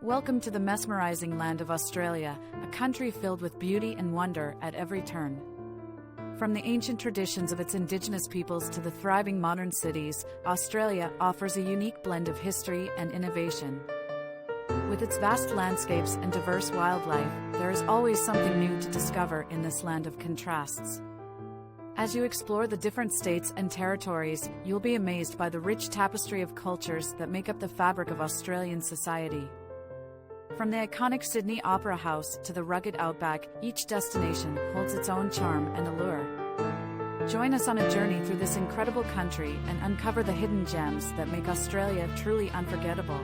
Welcome to the mesmerizing land of Australia, a country filled with beauty and wonder at every turn. From the ancient traditions of its indigenous peoples to the thriving modern cities, Australia offers a unique blend of history and innovation. With its vast landscapes and diverse wildlife, there is always something new to discover in this land of contrasts. As you explore the different states and territories, you'll be amazed by the rich tapestry of cultures that make up the fabric of Australian society. From the iconic Sydney Opera House to the rugged outback, each destination holds its own charm and allure. Join us on a journey through this incredible country and uncover the hidden gems that make Australia truly unforgettable.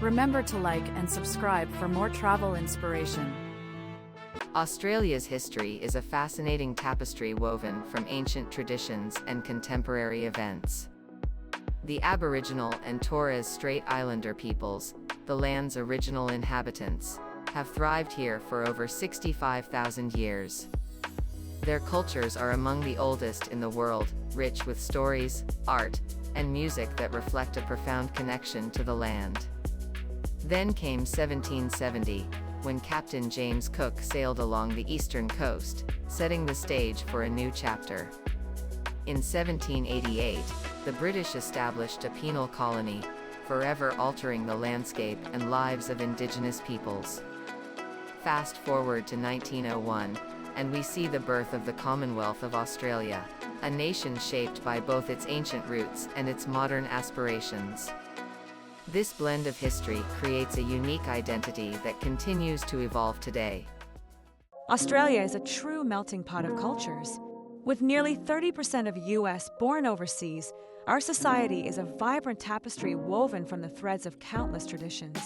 Remember to like and subscribe for more travel inspiration. Australia's history is a fascinating tapestry woven from ancient traditions and contemporary events. The Aboriginal and Torres Strait Islander peoples, the land's original inhabitants, have thrived here for over 65,000 years. Their cultures are among the oldest in the world, rich with stories, art, and music that reflect a profound connection to the land. Then came 1770, when Captain James Cook sailed along the eastern coast, setting the stage for a new chapter. In 1788, the British established a penal colony, forever altering the landscape and lives of indigenous peoples. Fast forward to 1901, and we see the birth of the Commonwealth of Australia, a nation shaped by both its ancient roots and its modern aspirations. This blend of history creates a unique identity that continues to evolve today. Australia is a true melting pot of cultures. With nearly 30% of US born overseas, our society is a vibrant tapestry woven from the threads of countless traditions.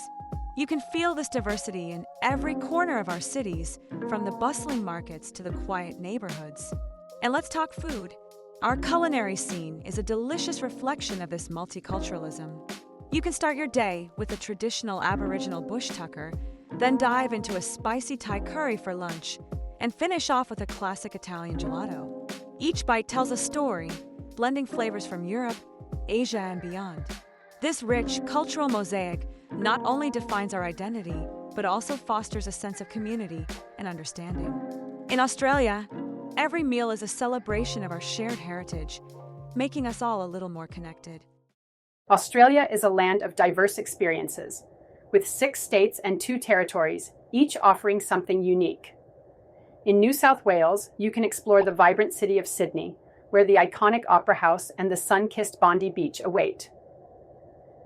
You can feel this diversity in every corner of our cities, from the bustling markets to the quiet neighborhoods. And let's talk food. Our culinary scene is a delicious reflection of this multiculturalism. You can start your day with a traditional Aboriginal bush tucker, then dive into a spicy Thai curry for lunch, and finish off with a classic Italian gelato. Each bite tells a story, blending flavors from Europe, Asia, and beyond. This rich cultural mosaic not only defines our identity, but also fosters a sense of community and understanding. In Australia, every meal is a celebration of our shared heritage, making us all a little more connected. Australia is a land of diverse experiences, with 6 states and 2 territories, each offering something unique. In New South Wales, you can explore the vibrant city of Sydney, where the iconic Opera House and the sun-kissed Bondi Beach await.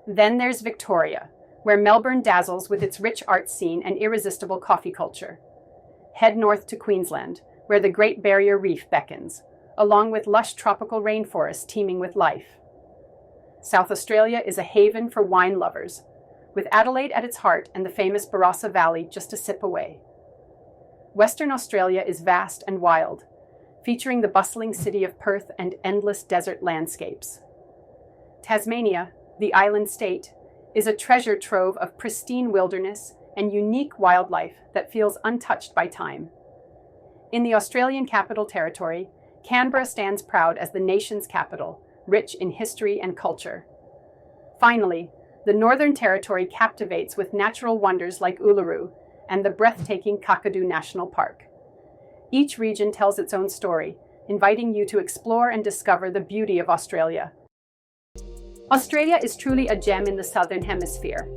Then there's Victoria, where Melbourne dazzles with its rich art scene and irresistible coffee culture. Head north to Queensland, where the Great Barrier Reef beckons, along with lush tropical rainforests teeming with life. South Australia is a haven for wine lovers, with Adelaide at its heart and the famous Barossa Valley just a sip away. Western Australia is vast and wild, featuring the bustling city of Perth and endless desert landscapes. Tasmania, the island state, is a treasure trove of pristine wilderness and unique wildlife that feels untouched by time. In the Australian Capital Territory, Canberra stands proud as the nation's capital, rich in history and culture. Finally, the Northern Territory captivates with natural wonders like Uluru and the breathtaking Kakadu National Park. Each region tells its own story, inviting you to explore and discover the beauty of Australia. Australia is truly a gem in the Southern Hemisphere.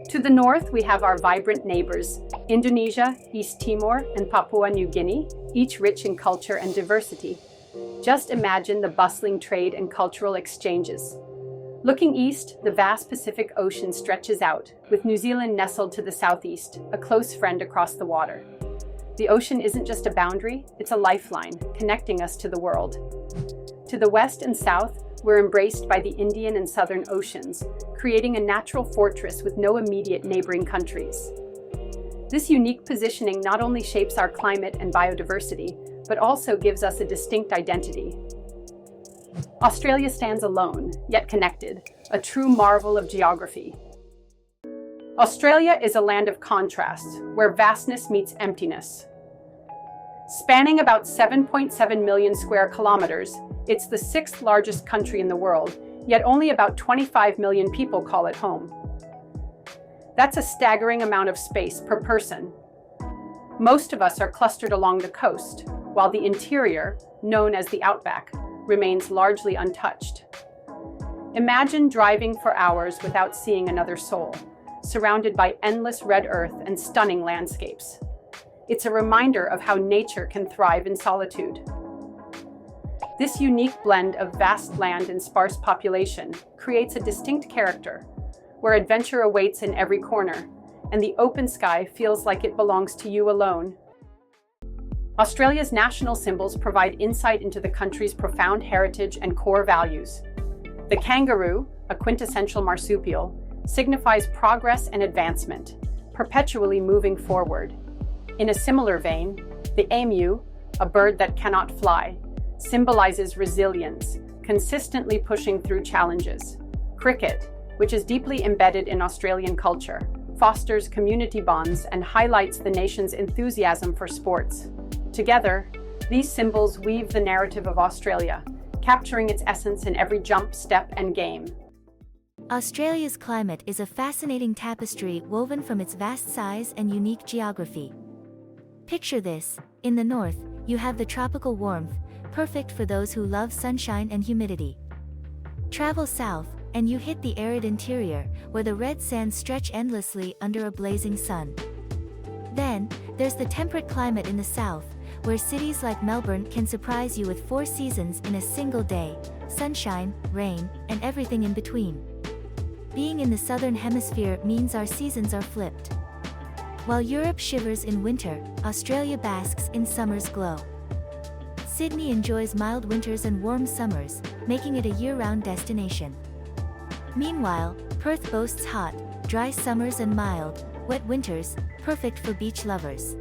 To the north, we have our vibrant neighbors, Indonesia, East Timor, and Papua New Guinea, each rich in culture and diversity. Just imagine the bustling trade and cultural exchanges. Looking east, the vast Pacific Ocean stretches out, with New Zealand nestled to the southeast, a close friend across the water. The ocean isn't just a boundary, it's a lifeline, connecting us to the world. To the west and south, we're embraced by the Indian and Southern Oceans, creating a natural fortress with no immediate neighboring countries. This unique positioning not only shapes our climate and biodiversity, but also gives us a distinct identity. Australia stands alone, yet connected, a true marvel of geography. Australia is a land of contrasts, where vastness meets emptiness. Spanning about 7.7 million square kilometers, it's the 6th largest country in the world, yet only about 25 million people call it home. That's a staggering amount of space per person. Most of us are clustered along the coast, while the interior, known as the outback, remains largely untouched. Imagine driving for hours without seeing another soul, surrounded by endless red earth and stunning landscapes. It's a reminder of how nature can thrive in solitude. This unique blend of vast land and sparse population creates a distinct character, where adventure awaits in every corner, and the open sky feels like it belongs to you alone. Australia's national symbols provide insight into the country's profound heritage and core values. The kangaroo, a quintessential marsupial, signifies progress and advancement, perpetually moving forward. In a similar vein, the emu, a bird that cannot fly, symbolizes resilience, consistently pushing through challenges. Cricket, which is deeply embedded in Australian culture, fosters community bonds and highlights the nation's enthusiasm for sports. Together, these symbols weave the narrative of Australia, capturing its essence in every jump, step, and game. Australia's climate is a fascinating tapestry woven from its vast size and unique geography. Picture this: in the north, you have the tropical warmth, perfect for those who love sunshine and humidity. Travel south, and you hit the arid interior, where the red sands stretch endlessly under a blazing sun. Then, there's the temperate climate in the south, where cities like Melbourne can surprise you with 4 seasons in a single day: sunshine, rain, and everything in between. Being in the southern hemisphere means our seasons are flipped. While Europe shivers in winter, Australia basks in summer's glow. Sydney enjoys mild winters and warm summers, making it a year-round destination. Meanwhile, Perth boasts hot, dry summers and mild, wet winters, perfect for beach lovers.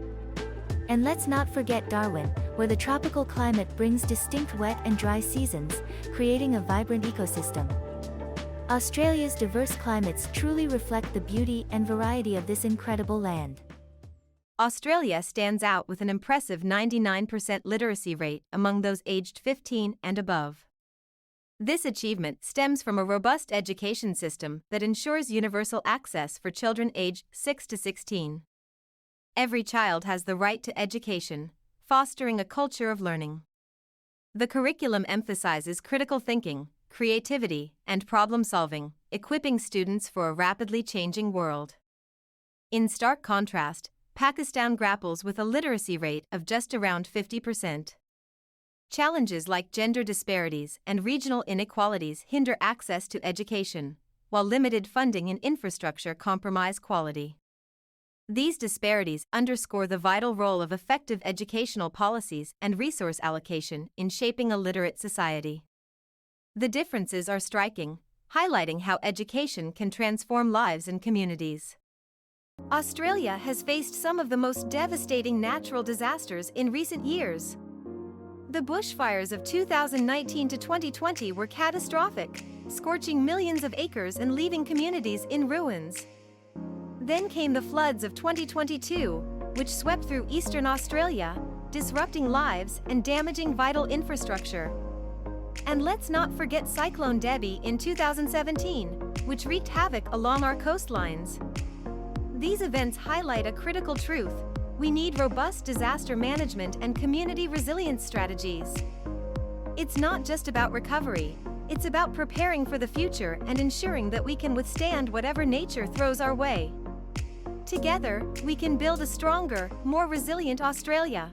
And let's not forget Darwin, where the tropical climate brings distinct wet and dry seasons, creating a vibrant ecosystem. Australia's diverse climates truly reflect the beauty and variety of this incredible land. Australia stands out with an impressive 99% literacy rate among those aged 15 and above. This achievement stems from a robust education system that ensures universal access for children aged 6 to 16. Every child has the right to education, fostering a culture of learning. The curriculum emphasizes critical thinking, creativity, and problem-solving, equipping students for a rapidly changing world. In stark contrast, Pakistan grapples with a literacy rate of just around 50%. Challenges like gender disparities and regional inequalities hinder access to education, while limited funding and infrastructure compromise quality. These disparities underscore the vital role of effective educational policies and resource allocation in shaping a literate society. The differences are striking, highlighting how education can transform lives and communities. Australia has faced some of the most devastating natural disasters in recent years. The bushfires of 2019 to 2020 were catastrophic, scorching millions of acres and leaving communities in ruins. Then came the floods of 2022, which swept through eastern Australia, disrupting lives and damaging vital infrastructure. And let's not forget Cyclone Debbie in 2017, which wreaked havoc along our coastlines. These events highlight a critical truth: we need robust disaster management and community resilience strategies. It's not just about recovery, it's about preparing for the future and ensuring that we can withstand whatever nature throws our way. Together, we can build a stronger, more resilient Australia.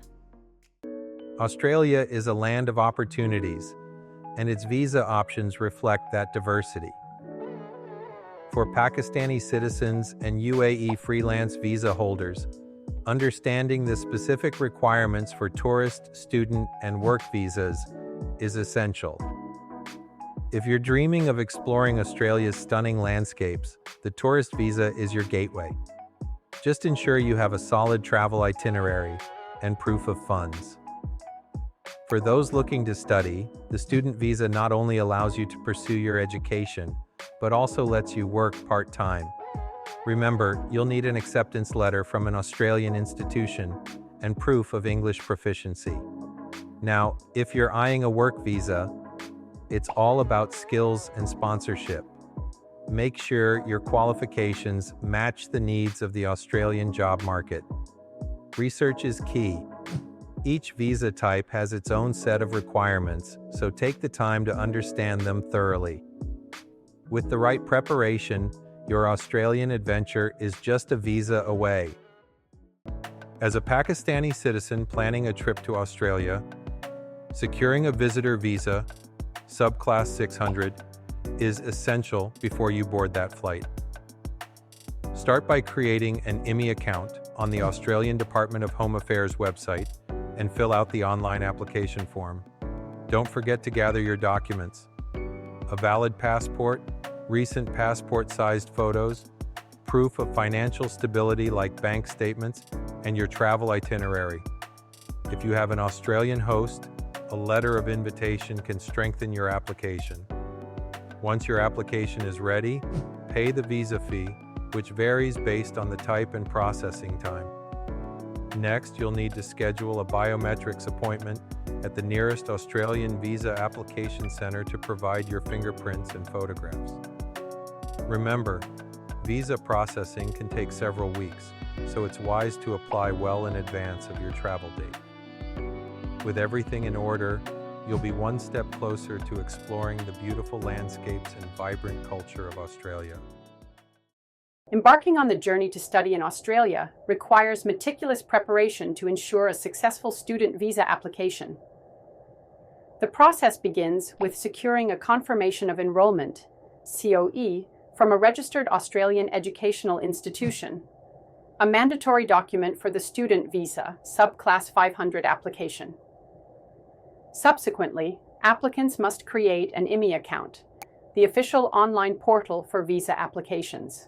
Australia is a land of opportunities, and its visa options reflect that diversity. For Pakistani citizens and UAE freelance visa holders, understanding the specific requirements for tourist, student, and work visas is essential. If you're dreaming of exploring Australia's stunning landscapes, the tourist visa is your gateway. Just ensure you have a solid travel itinerary and proof of funds. For those looking to study, the student visa not only allows you to pursue your education, but also lets you work part-time. Remember, you'll need an acceptance letter from an Australian institution and proof of English proficiency. Now, if you're eyeing a work visa, it's all about skills and sponsorship. make sure your qualifications match the needs of the Australian job market. Research is key. Each visa type has its own set of requirements, so take the time to understand them thoroughly. With the right preparation, your Australian adventure is just a visa away. As a Pakistani citizen planning a trip to Australia, securing a visitor visa, subclass 600, is essential before you board that flight. Start by creating an IMI account on the Australian Department of Home Affairs website and fill out the online application form. Don't forget to gather your documents: a valid passport, recent passport-sized photos, proof of financial stability like bank statements, and your travel itinerary. If you have an Australian host, a letter of invitation can strengthen your application. Once your application is ready, pay the visa fee, which varies based on the type and processing time. Next, you'll need to schedule a biometrics appointment at the nearest Australian visa application center to provide your fingerprints and photographs. Remember, visa processing can take several weeks, so it's wise to apply well in advance of your travel date. With everything in order, you'll be one step closer to exploring the beautiful landscapes and vibrant culture of Australia. Embarking on the journey to study in Australia requires meticulous preparation to ensure a successful student visa application. The process begins with securing a confirmation of enrollment, COE, from a registered Australian educational institution, a mandatory document for the student visa, subclass 500 application. Subsequently, applicants must create an IMI account, the official online portal for visa applications.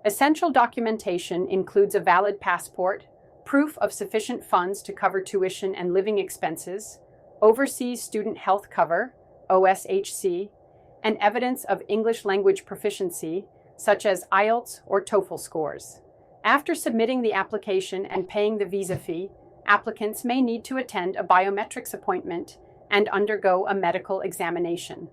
Essential documentation includes a valid passport, proof of sufficient funds to cover tuition and living expenses, overseas student health cover, OSHC, and evidence of English language proficiency, such as IELTS or TOEFL scores. After submitting the application and paying the visa fee, applicants may need to attend a biometrics appointment and undergo a medical examination.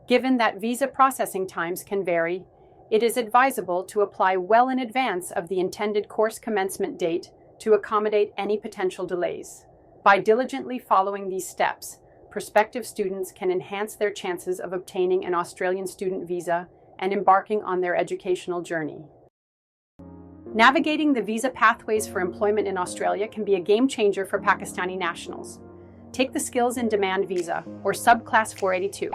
Given that visa processing times can vary, it is advisable to apply well in advance of the intended course commencement date to accommodate any potential delays. By diligently following these steps, prospective students can enhance their chances of obtaining an Australian student visa and embarking on their educational journey. Navigating the visa pathways for employment in Australia can be a game changer for Pakistani nationals. Take the Skills in Demand visa, or subclass 482.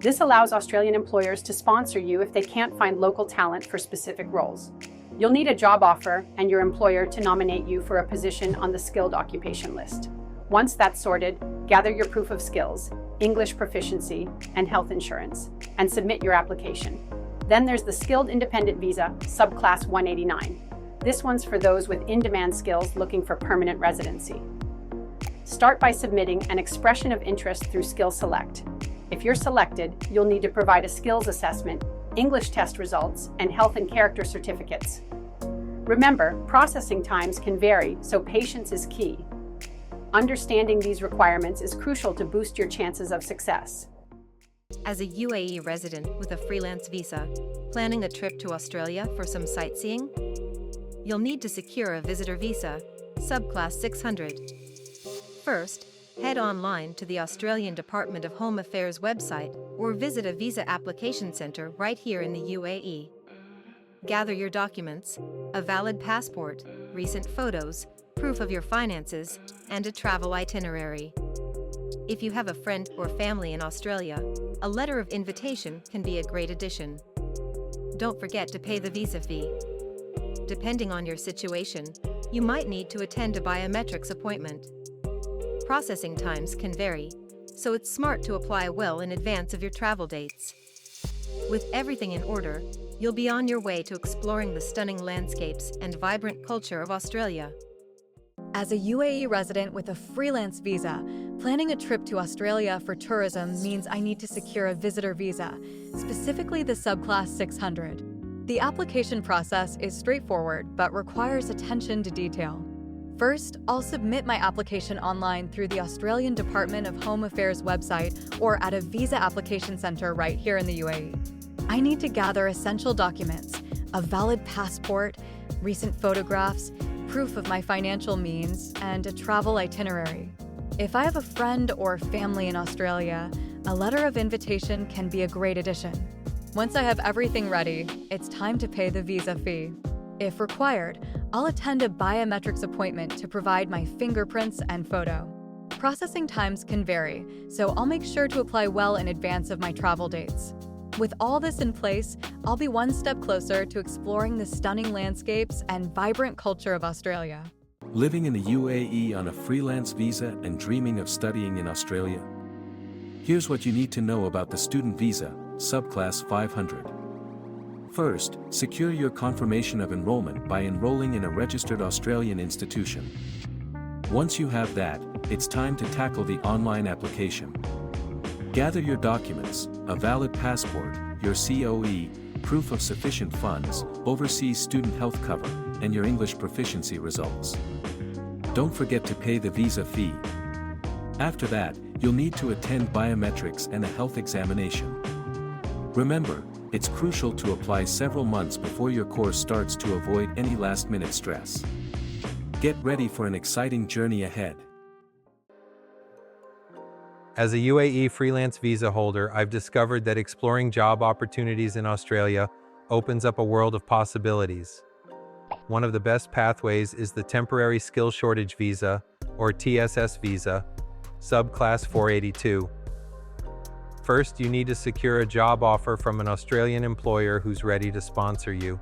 This allows Australian employers to sponsor you if they can't find local talent for specific roles. You'll need a job offer and your employer to nominate you for a position on the skilled occupation list. Once that's sorted, gather your proof of skills, English proficiency, and health insurance, and submit your application. Then there's the Skilled Independent visa, subclass 189. This one's for those with in-demand skills looking for permanent residency. Start by submitting an expression of interest through Skill Select. If you're selected, you'll need to provide a skills assessment, English test results, and health and character certificates. Remember, processing times can vary, so patience is key. Understanding these requirements is crucial to boost your chances of success. As a UAE resident with a freelance visa, planning a trip to Australia for some sightseeing? You'll need to secure a visitor visa, subclass 600. First, head online to the Australian Department of Home Affairs website or visit a visa application centre right here in the UAE. Gather your documents, a valid passport, recent photos, proof of your finances, and a travel itinerary. If you have a friend or family in Australia, a letter of invitation can be a great addition. Don't forget to pay the visa fee. Depending on your situation, you might need to attend a biometrics appointment. Processing times can vary, so it's smart to apply well in advance of your travel dates. With everything in order, you'll be on your way to exploring the stunning landscapes and vibrant culture of Australia. As a UAE resident with a freelance visa, planning a trip to Australia for tourism means I need to secure a visitor visa, specifically the subclass 600. The application process is straightforward but requires attention to detail. First, I'll submit my application online through the Australian Department of Home Affairs website or at a visa application centre right here in the UAE. I need to gather essential documents, a valid passport, recent photographs, proof of my financial means, and a travel itinerary. If I have a friend or family in Australia, a letter of invitation can be a great addition. Once I have everything ready, it's time to pay the visa fee. If required, I'll attend a biometrics appointment to provide my fingerprints and photo. Processing times can vary, so I'll make sure to apply well in advance of my travel dates. With all this in place, I'll be one step closer to exploring the stunning landscapes and vibrant culture of Australia. Living in the UAE on a freelance visa and dreaming of studying in Australia? Here's what you need to know about the student visa, subclass 500. First, secure your confirmation of enrollment by enrolling in a registered Australian institution. Once you have that, it's time to tackle the online application. Gather your documents, a valid passport, your COE, proof of sufficient funds, overseas student health cover, and your English proficiency results. Don't forget to pay the visa fee. After that, you'll need to attend biometrics and a health examination. Remember, it's crucial to apply several months before your course starts to avoid any last-minute stress. Get ready for an exciting journey ahead. As a UAE freelance visa holder, I've discovered that exploring job opportunities in Australia opens up a world of possibilities. One of the best pathways is the Temporary Skill Shortage Visa, or TSS visa, subclass 482. First, you need to secure a job offer from an Australian employer who's ready to sponsor you.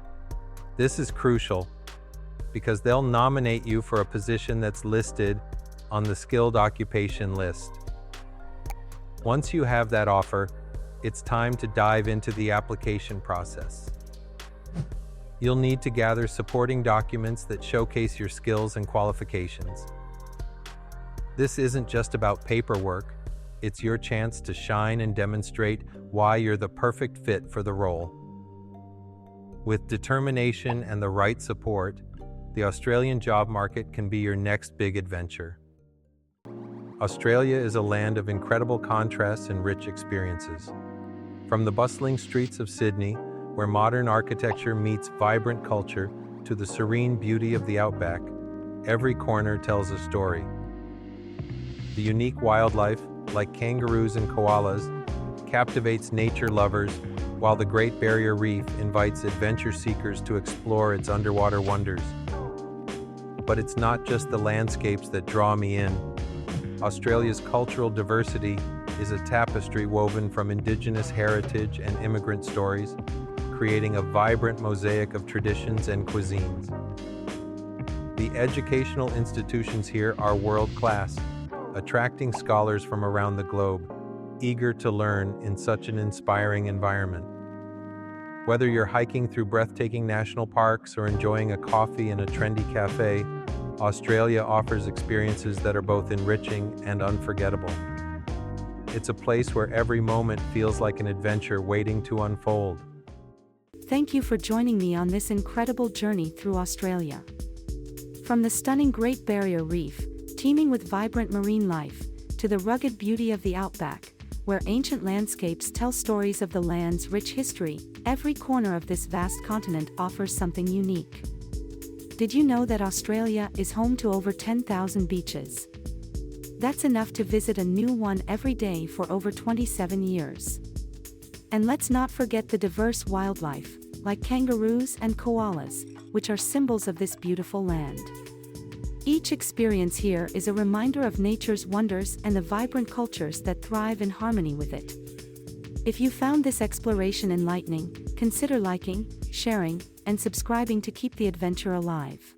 This is crucial because they'll nominate you for a position that's listed on the skilled occupation list. Once you have that offer, it's time to dive into the application process. You'll need to gather supporting documents that showcase your skills and qualifications. This isn't just about paperwork, it's your chance to shine and demonstrate why you're the perfect fit for the role. With determination and the right support, the Australian job market can be your next big adventure. Australia is a land of incredible contrasts and rich experiences. From the bustling streets of Sydney, where modern architecture meets vibrant culture, to the serene beauty of the outback, every corner tells a story. The unique wildlife, like kangaroos and koalas, captivates nature lovers, while the Great Barrier Reef invites adventure seekers to explore its underwater wonders. But it's not just the landscapes that draw me in. Australia's cultural diversity is a tapestry woven from Indigenous heritage and immigrant stories, creating a vibrant mosaic of traditions and cuisines. The educational institutions here are world-class, attracting scholars from around the globe, eager to learn in such an inspiring environment. Whether you're hiking through breathtaking national parks or enjoying a coffee in a trendy cafe, Australia offers experiences that are both enriching and unforgettable. It's a place where every moment feels like an adventure waiting to unfold. Thank you for joining me on this incredible journey through Australia. From the stunning Great Barrier Reef, teeming with vibrant marine life, to the rugged beauty of the outback, where ancient landscapes tell stories of the land's rich history, every corner of this vast continent offers something unique. Did you know that Australia is home to over 10,000 beaches? That's enough to visit a new one every day for over 27 years. And let's not forget the diverse wildlife, like kangaroos and koalas, which are symbols of this beautiful land. Each experience here is a reminder of nature's wonders and the vibrant cultures that thrive in harmony with it. If you found this exploration enlightening, consider liking, sharing, and subscribing to keep the adventure alive.